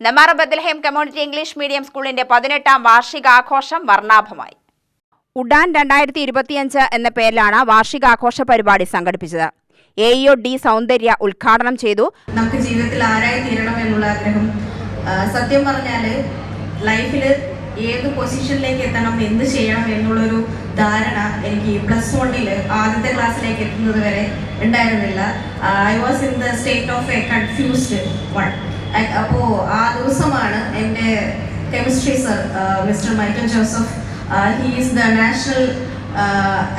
Nemmara Bethlehem community English medium സ്കൂളിന്റെ 18ാം വാർഷികാഘോഷം വർണ്ണാഭമായി. ഉഡാൻ 2025 എന്ന പേരിലാണ് വാർഷികാഘോഷ പരിപാടി സംഘടിപ്പിച്ചത്. AEO D സൗന്ദര്യ ഉദ്ഘാടനം ചെയ്തു. നമുക്ക് ജീവിതത്തിൽ ആരായി തീരണം എന്നുള്ള ആഗ്രഹം, സത്യം പറഞ്ഞാൽ ലൈഫിൽ ഏത് പൊസിഷനിലേക്ക് എത്തണം, എന്ത് ചെയ്യണം എന്നുള്ളൊരു ധാരണ എനിക്ക് +1 ആദ്യത്തെ ക്ലാസ്സിലേക്ക് എത്തുന്നത് വരെ ഉണ്ടായിരുന്നില്ല. I was in the state of A confused one. അപ്പോൾ ആ ദിവസമാണ് എൻ്റെ chemistry sir mister Michael Joseph, he is the national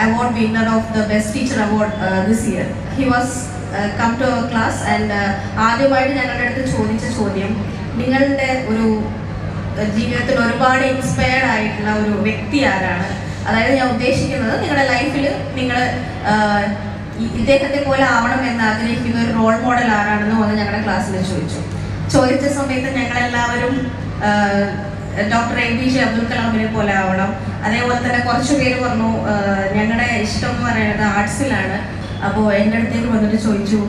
award winner of the best teacher award this year. He was come to our class and ആദ്യമായിട്ട് ഞങ്ങളുടെ അടുത്ത് ചോദിച്ച ചോദ്യം, നിങ്ങളുടെ ഒരു ജീവിതത്തിൽ ഒരുപാട് ഇൻസ്പയർഡ് ആയിട്ടുള്ള ഒരു വ്യക്തി ആരാണ്? അതായത് ഞാൻ ഉദ്ദേശിക്കുന്നത് നിങ്ങളുടെ ലൈഫിൽ നിങ്ങൾ ഇദ്ദേഹത്തെ പോലെ ആവണം എന്ന് ആഗ്രഹിക്കുന്ന ഒരു റോൾ മോഡൽ ആരാണെന്ന് വന്ന് ഞങ്ങളുടെ ക്ലാസ്സിൽ ചോദിച്ച സമയത്ത് ഞങ്ങളെല്ലാവരും ഡോക്ടർ APJ അബ്ദുൽ കലാമിനെ പോലെ ആവണം. അതേപോലെ തന്നെ കുറച്ച് പേര് പറഞ്ഞു ഞങ്ങളുടെ ഇഷ്ടം എന്ന് പറയുന്നത് ആർട്സിലാണ്. അപ്പോൾ എൻ്റെ അടുത്തേക്ക് വന്നിട്ട് ചോദിച്ചു,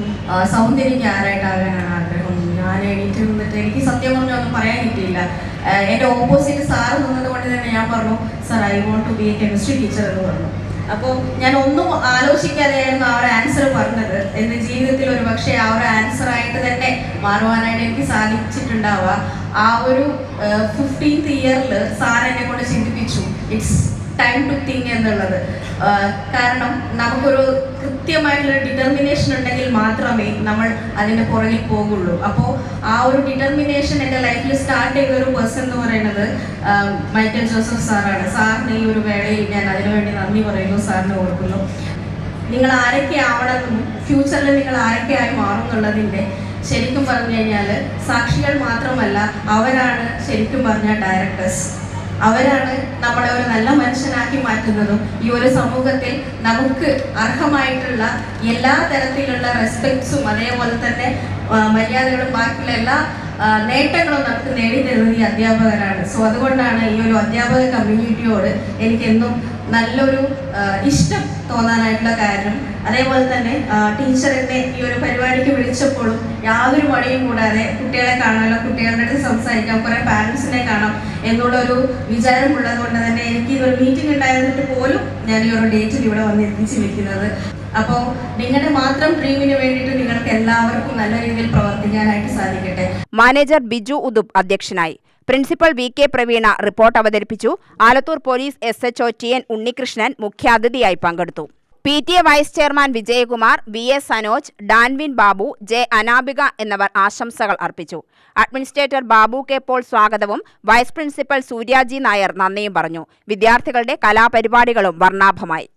സൗന്ദര്യക്ക് ആരായിട്ടാകാനാണ് ആഗ്രഹം? ഞാൻ എണീറ്റ് നിന്നിട്ട് എനിക്ക് സത്യം പറഞ്ഞാൽ ഒന്നും പറയാൻ കിട്ടിയില്ല. എൻ്റെ ഓപ്പോസിറ്റ് സാറ് നിന്നത് കൊണ്ട് തന്നെ ഞാൻ പറഞ്ഞു, sir I want to be a chemistry teacher എന്ന് പറഞ്ഞു. അപ്പോൾ ഞാൻ ഒന്നും ആലോചിക്കാതെയായിരുന്നു ആ ഒരു ആൻസർ പറഞ്ഞത്. എൻ്റെ ജീവിതത്തിൽ ഒരു പക്ഷേ ആ ഒരു ആൻസർ ആയിട്ട് തന്നെ മാറുവാനായിട്ട് എനിക്ക് സാധിച്ചിട്ടുണ്ടാവുക. ആ ഒരു 15th ഇയറിൽ സാർ എന്നെ കൊണ്ട് ചിന്തിപ്പിച്ചു, ഇറ്റ്സ് ടൈം ടു തിങ്ക് എന്നുള്ളത്. കാരണം നമുക്കൊരു കൃത്യമായിട്ടുള്ള ഡിറ്റർമിനേഷൻ ഉണ്ടെങ്കിൽ മാത്രമേ നമ്മൾ അതിൻ്റെ പുറകിൽ പോകുള്ളൂ. അപ്പോൾ ആ ഒരു ഡിറ്റർമിനേഷൻ എൻ്റെ ലൈഫിൽ സ്റ്റാർട്ട് ചെയ്ത ഒരു പേഴ്സൺ എന്ന് പറയുന്നത് മൈക്കൽ ജോസഫ് സാറാണ്. സാറിന് ഈ ഒരു വേളയിൽ ഞാൻ അതിനുവേണ്ടി നന്ദി പറയുന്നു, സാറിന് ഓർക്കുന്നു. നിങ്ങൾ ആരൊക്കെ ആവണമെന്നും ഫ്യൂച്ചറിൽ നിങ്ങൾ ആരൊക്കെ ആയി മാറും എന്നുള്ളതിൻ്റെ ശരിക്കും പറഞ്ഞു കഴിഞ്ഞാൽ സാക്ഷികൾ മാത്രമല്ല, അവരാണ് ശരിക്കും പറഞ്ഞ ഡയറക്ടേഴ്സ്. അവരാണ് നമ്മളെ ഒരു നല്ല മനുഷ്യനാക്കി മാറ്റുന്നതും ഈ ഒരു സമൂഹത്തിൽ നമുക്ക് അർഹമായിട്ടുള്ള എല്ലാ തരത്തിലുള്ള റെസ്പെക്ട്സും അതേപോലെ തന്നെ മര്യാദകളും ബാക്കിയുള്ള എല്ലാ നേട്ടങ്ങളും നമുക്ക് നേടിത്തരുന്നത് ഈ അധ്യാപകരാണ്. സോ അതുകൊണ്ടാണ് ഈ ഒരു അധ്യാപക കമ്മ്യൂണിറ്റിയോട് എനിക്കെന്നും നല്ലൊരു ഇഷ്ടം തോന്നാനായിട്ടുള്ള കാരണം. അതേപോലെ തന്നെ ടീച്ചർ എന്നെ ഈ ഒരു പരിപാടിക്ക് വിളിച്ചപ്പോഴും യാതൊരു മടിയും കൂടാതെ കുട്ടികളെ കാണാമല്ലോ, കുട്ടികളുടെ അടുത്ത് സംസാരിക്കാം, കുറേ പാരൻസിനെ കാണാം എന്നുള്ളൊരു വിചാരമുള്ളത് കൊണ്ട് തന്നെ എനിക്ക് ഇതൊരു മീറ്റിംഗ് ഉണ്ടായിരുന്നിട്ട് പോലും ഞാൻ ഈ ഒരു ഡേറ്റിൽ ഇവിടെ വന്ന് എത്തിച്ചു വെക്കുന്നത്. അപ്പോൾ നിങ്ങളുടെ മാത്രം ഡ്രീമിന് വേണ്ടിയിട്ട് നിങ്ങൾക്ക് എല്ലാവർക്കും നല്ല രീതിയിൽ പ്രവർത്തിക്കാനായിട്ട് സാധിക്കട്ടെ. മാനേജർ ബിജു ഉദുബ് അധ്യക്ഷനായി. പ്രിൻസിപ്പൽ VK പ്രവീണ റിപ്പോർട്ട് അവതരിപ്പിച്ചു. Alathur police SHO TN Unnikrishnan മുഖ്യാതിഥിയായി പങ്കെടുത്തു. PTA vice chairman Vijayakumar, VA Sanoj, Danvin Babu, J Anabika എന്നിവർ ആശംസകൾ അർപ്പിച്ചു. അഡ്മിനിസ്ട്രേറ്റർ ബാബു K പോൾ സ്വാഗതവും വൈസ് പ്രിൻസിപ്പൽ സൂര്യാജി നായർ നന്ദിയും പറഞ്ഞു. വിദ്യാർത്ഥികളുടെ കലാപരിപാടികളും വർണ്ണാഭമായി.